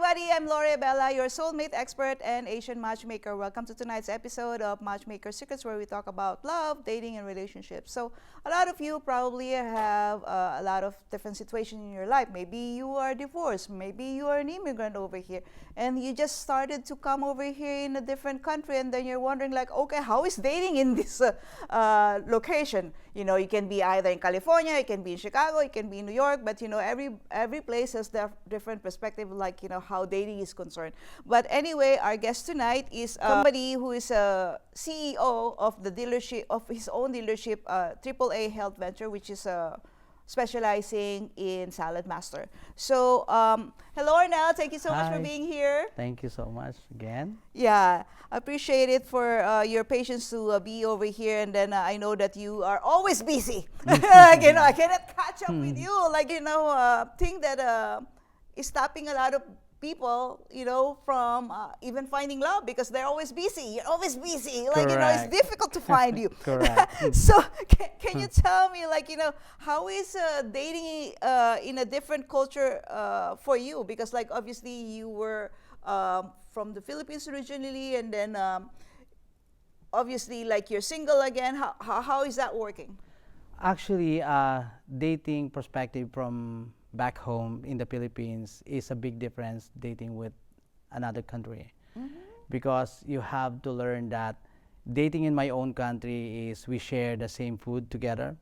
everybody, I'm Lorii Abela, your soulmate expert and Asian matchmaker. Welcome to tonight's episode of Matchmaker Secrets, where we talk about love, dating, and relationships. So a lot of you probably have a lot of different situations in your life. Maybe you are divorced, maybe you are an immigrant over here, and you just started to come over here in a different country, and then you're wondering like, okay, how is dating in this location? You know, you can be either in California, you can be in Chicago, you can be in New York, but you know, every place has their different perspective, like, you know, how dating is concerned. But anyway, our guest tonight is somebody who is a CEO of the dealership, of his own dealership, AAA Health Venture, which is specializing in Salad Master. So, hello Arnel, thank you so much for being here. Thank you so much again. Yeah, appreciate it for your patience to be over here. And then I know that you are always busy. Like, you know, I cannot catch up with you. Like, you know, thing that is stopping a lot of people, you know, from even finding love, because they're always busy. You're always busy. Like, Correct. you know, it's difficult to find you. Correct. So can you tell me, like, you know, how is dating in a different culture for you? Because, like, obviously you were from the Philippines originally, and then obviously, like, you're single again. How is that working? Actually, dating perspective from back home in the Philippines is a big difference dating with another country. Because you have to learn that dating in my own country is we share the same food together,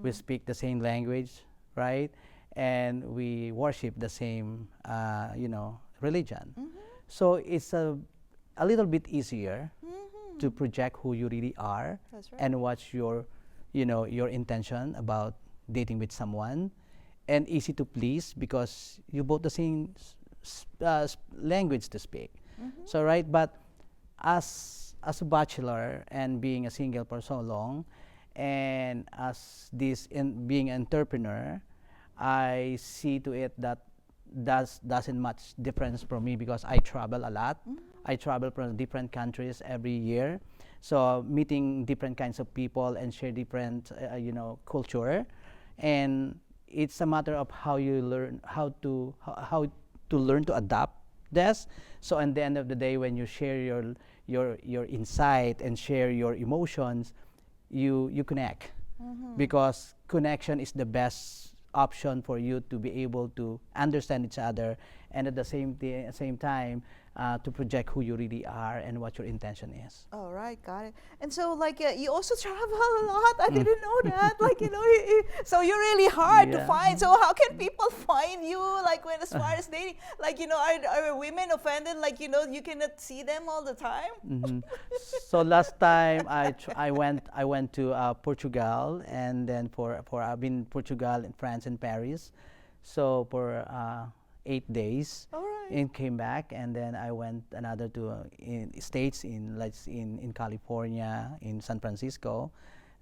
we speak the same language, right? And we worship the same, you know, religion. So it's a little bit easier to project who you really are. That's right. And what's your, you know, your intention about dating with someone, and easy to please because you both the same language to speak. So right, but as a bachelor and being a single for so long, and as being an entrepreneur, I see to it that doesn't much difference for me because I travel a lot. I travel from different countries every year, so meeting different kinds of people and share different you know, culture, and it's a matter of how you learn how to learn to adapt this. So at the end of the day, when you share your insight and share your emotions, you connect, because connection is the best option for you to be able to understand each other, and at the same time to project who you really are and what your intention is. All right, got it. And so, like, you also travel a lot. I didn't know that. Like, you know, so you're really hard to find. So how can people find you, like, when as far as dating? Like, you know, are women offended? Like, you know, you cannot see them all the time? So last time I went to Portugal, and then for I've been in Portugal and France and Paris, so for 8 days. All right. And came back, and then I went another to in States, in California, in San Francisco.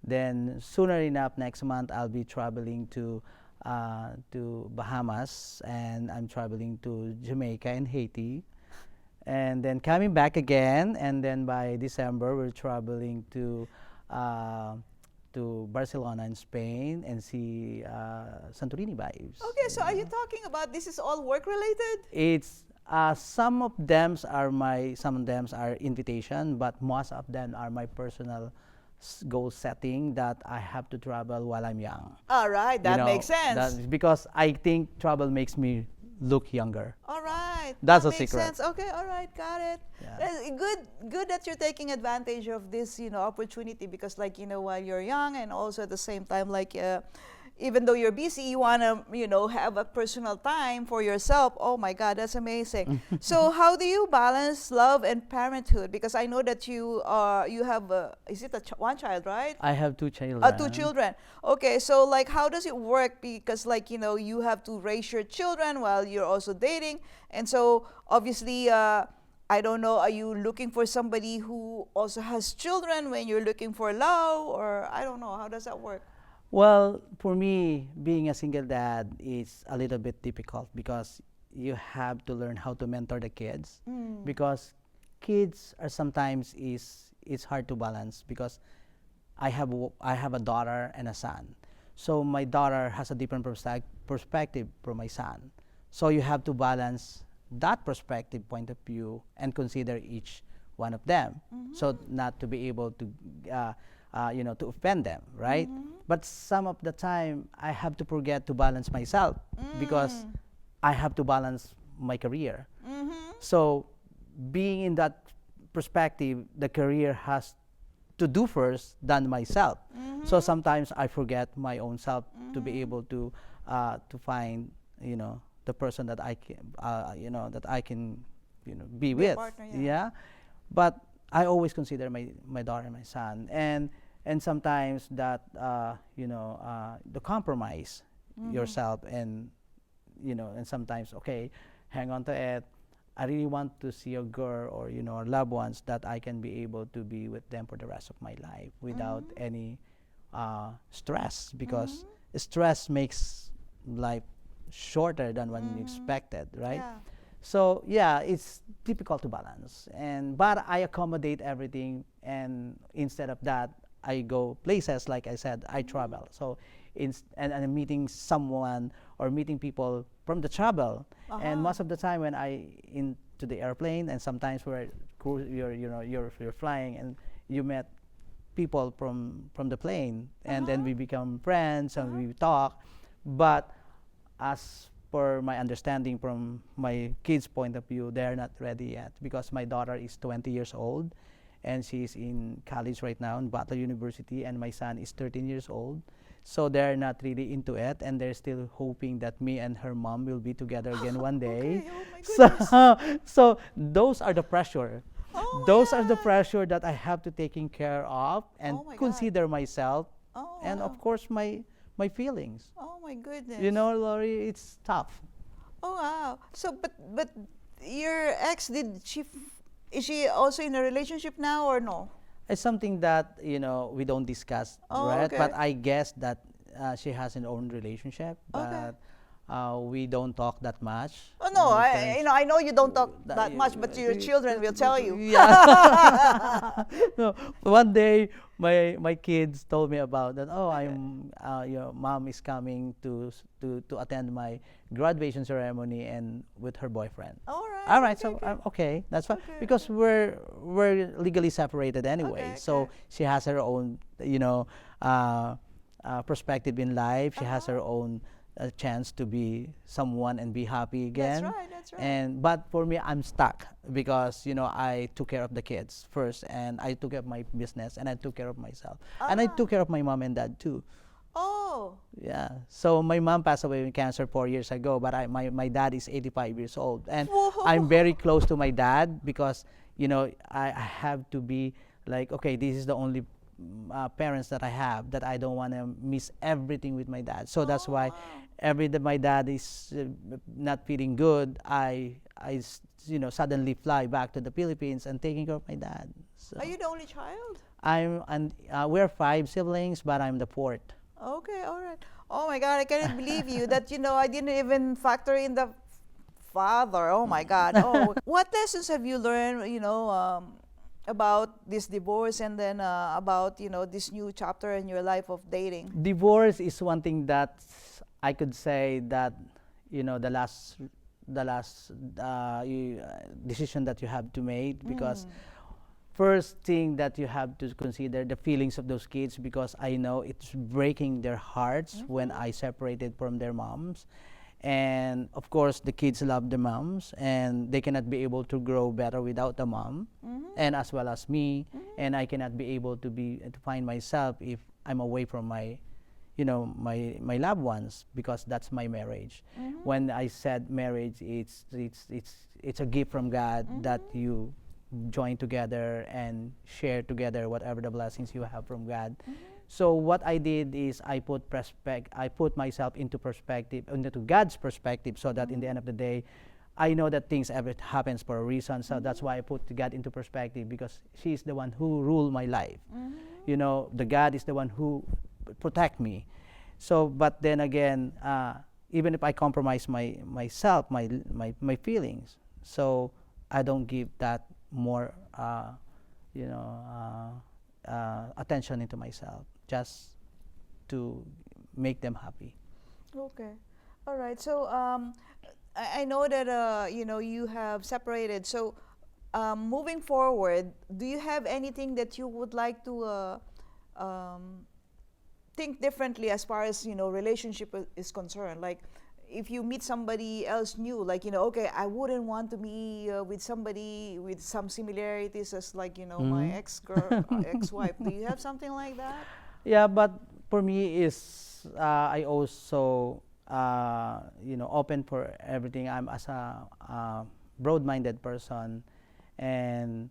Then sooner enough next month I'll be traveling to Bahamas, and I'm traveling to Jamaica and Haiti, and then coming back again, and then by December we're traveling to Barcelona in Spain and see Santorini vibes. Okay, so are you talking about this is all work related? It's some of them are invitation, but most of them are my personal goal setting that I have to travel while I'm young. All right, that makes sense. That's because I think travel makes me look younger. All right. That's that a makes secret. sense. Okay, all right, got it. Yeah. That's good that you're taking advantage of this, you know, opportunity, because, like, you know, while you're young, and also at the same time, like, even though you're busy, you want to, you know, have a personal time for yourself. Oh my God, that's amazing. So how do you balance love and parenthood? Because I know that you have is it one child, right? I have 2 children. 2 children. Okay, so, like, how does it work? Because, like, you know, you have to raise your children while you're also dating, and so obviously, I don't know, are you looking for somebody who also has children when you're looking for love, or I don't know, how does that work? Well, for me, being a single dad is a little bit difficult because you have to learn how to mentor the kids, because kids are sometimes it's hard to balance, because I have a daughter and a son. So my daughter has a different perspective from my son. So you have to balance that perspective point of view and consider each one of them, so not to be able to to offend them, right? But some of the time I have to forget to balance myself because I have to balance my career. So being in that perspective, the career has to do first than myself. So sometimes I forget my own self to be able to find the person that I can be Be a with. partner, yeah. Yeah, but I always consider my daughter and my son, and sometimes that the compromise yourself, and and sometimes, okay, hang on to it. I really want to see a girl or our loved ones that I can be able to be with them for the rest of my life without any stress, because stress makes life shorter than when you expected, right? Yeah. So yeah, it's difficult to balance, but I accommodate everything, and instead of that, I go places, like I said, I travel. So and I'm meeting someone or meeting people from the travel, and most of the time when I into the airplane, and sometimes where you're flying and you met people from the plane, and then we become friends and we talk. But as per my understanding from my kids' point of view, they're not ready yet, because my daughter is 20 years old and she's in college right now in Butler University, and my son is 13 years old. So they're not really into it, and they're still hoping that me and her mom will be together again one day. Okay, oh my So, goodness. so those are the pressure. Oh my Those are the God. pressure that I have to taking care of and Oh my God. consider myself, Oh, and wow. of course my feelings. Oh my goodness. Lori, it's tough. Oh wow. So but your ex, is she also in a relationship now or no? It's something that we don't discuss, Oh, right? okay. But I guess that she has an own relationship, Okay. but we don't talk that much. Oh no, Because I know you don't talk that that much, but your children will tell you. yeah. No, one day my kids told me about that. Oh, Okay. your mom is coming to attend my graduation ceremony and with her boyfriend. All right. All right, Okay, so okay. okay, that's fine, Okay, because okay. we're legally separated anyway. Okay, So okay. she has her own perspective in life. She has her own chance to be someone and be happy That's again. right. That's right. And but for me, I'm stuck because I took care of the kids first, and I took care of my business, and I took care of myself, and I took care of my mom and dad too. Oh. Yeah. So my mom passed away with cancer 4 years ago, but my dad is 85 years old, and I'm very Whoa. close to my dad because I have to be like, okay, this is the only parents that I have, that I don't want to miss everything with my dad. So that's Oh why wow. every day my dad is not feeling good, suddenly fly back to the Philippines and taking care of my dad. So Are you the only child? we're 5 siblings, but I'm the fourth. Okay, all right. Oh my God, I cannot believe you that I didn't even factor in the father. Oh my God. Oh, what lessons have you learned, about this divorce, and then about, this new chapter in your life of dating? Divorce is one thing that I could say that the last decision that you have to make, because first thing that you have to consider the feelings of those kids, because I know it's breaking their hearts when I separated from their moms. And of course the kids love the moms, and they cannot be able to grow better without the mom, and as well as me. And I cannot be able to find myself if I'm away from my loved ones, because that's my marriage. When I said marriage, it's a gift from God, that you join together and share together whatever the blessings you have from God. So what I did is I put myself into perspective, into God's perspective, so that in the end of the day, I know that things ever happens for a reason. So that's why I put God into perspective, because she's the one who rule my life. The God is the one who protect me. So, but then again, even if I compromise myself, my feelings, so I don't give that more you know attention into myself, just to make them happy. Okay. All right. So, I know that you have separated. So moving forward, do you have anything that you would like to think differently as far as relationship is concerned? Like, if you meet somebody else new, like okay, I wouldn't want to be with somebody with some similarities as like my ex-wife. Do you have something like that? Yeah, but for me is I also open for everything. I'm as a broad-minded person, and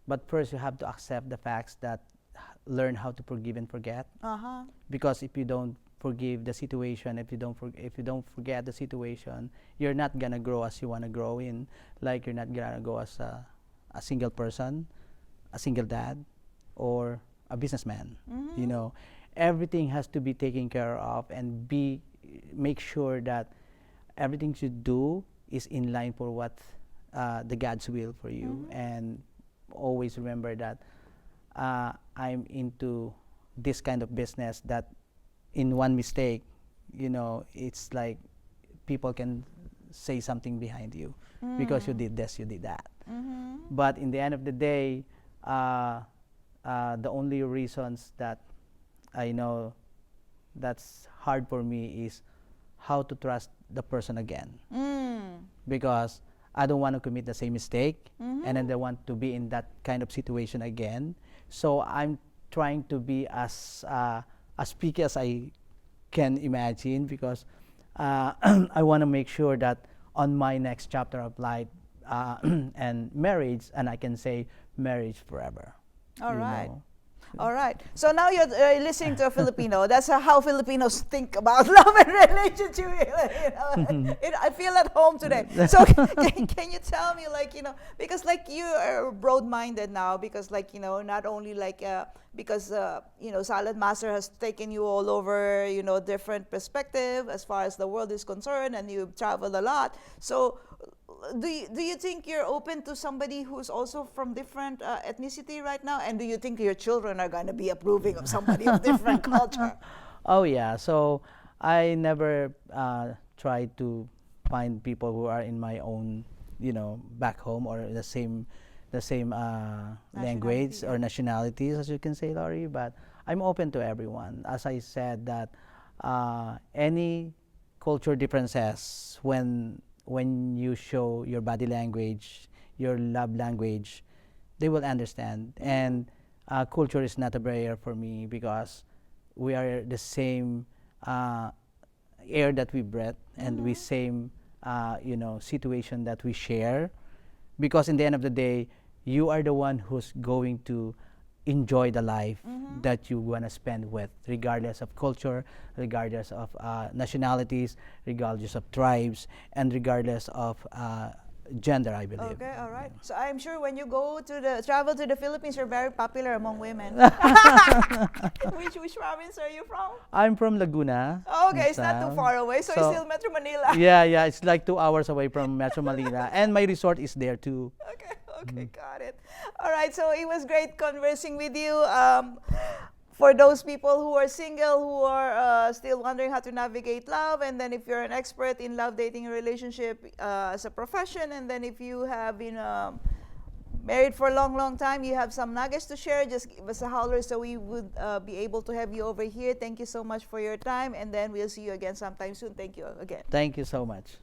but first you have to accept the facts that learn how to forgive and forget. Because if you don't forgive the situation, if you don't forget the situation, you're not gonna grow as you wanna grow in. Like you're not gonna go as a single person, a single dad, or a businessman. Everything has to be taken care of, and make sure that everything you do is in line for what the God's will for you. And always remember that I'm into this kind of business that in one mistake, it's like people can say something behind you because you did this, you did that. But in the end of the day, the only reasons that I know that's hard for me is how to trust the person again. Because I don't want to commit the same mistake, and then I want to be in that kind of situation again. So I'm trying to be as picky as I can imagine, because I want to make sure that on my next chapter of life and marriage, and I can say marriage forever. All right. All right. So now you're listening to a Filipino. That's how Filipinos think about love and relationship. I feel at home today. So can you tell me, because you are broad-minded now, because not only because Salad Master has taken you all over, different perspective as far as the world is concerned, and you've traveled a lot. So do you think you're open to somebody who's also from different ethnicity right now? And do you think your children are going to be approving of somebody of different culture? Oh yeah. So I never try to find people who are in my own, back home, or the same language or nationalities, as you can say, Lorii. But I'm open to everyone. As I said, that any culture differences, when you show your body language, your love language, they will understand. And culture is not a barrier for me, because we are the same air that we breathe, and we same situation that we share. Because in the end of the day, you are the one who's going to enjoy the life that you want to spend with, regardless of culture, regardless of nationalities, regardless of tribes, and regardless of gender, I believe. Okay, all right. So I'm sure when you travel to the Philippines, you're very popular among women. Which province are you from? I'm from Laguna. Oh, okay, it's not too far away, so it's still Metro Manila. Yeah, it's like 2 hours away from Metro Manila, and my resort is there too. Okay, got it. All right, so it was great conversing with you. For those people who are single, who are still wondering how to navigate love, and then if you're an expert in love, dating, and relationship as a profession, and then if you have been married for a long time, you have some nuggets to share, just give us a holler so we would be able to have you over here. Thank you so much for your time, and then we'll see you again sometime soon. Thank you again. Thank you so much.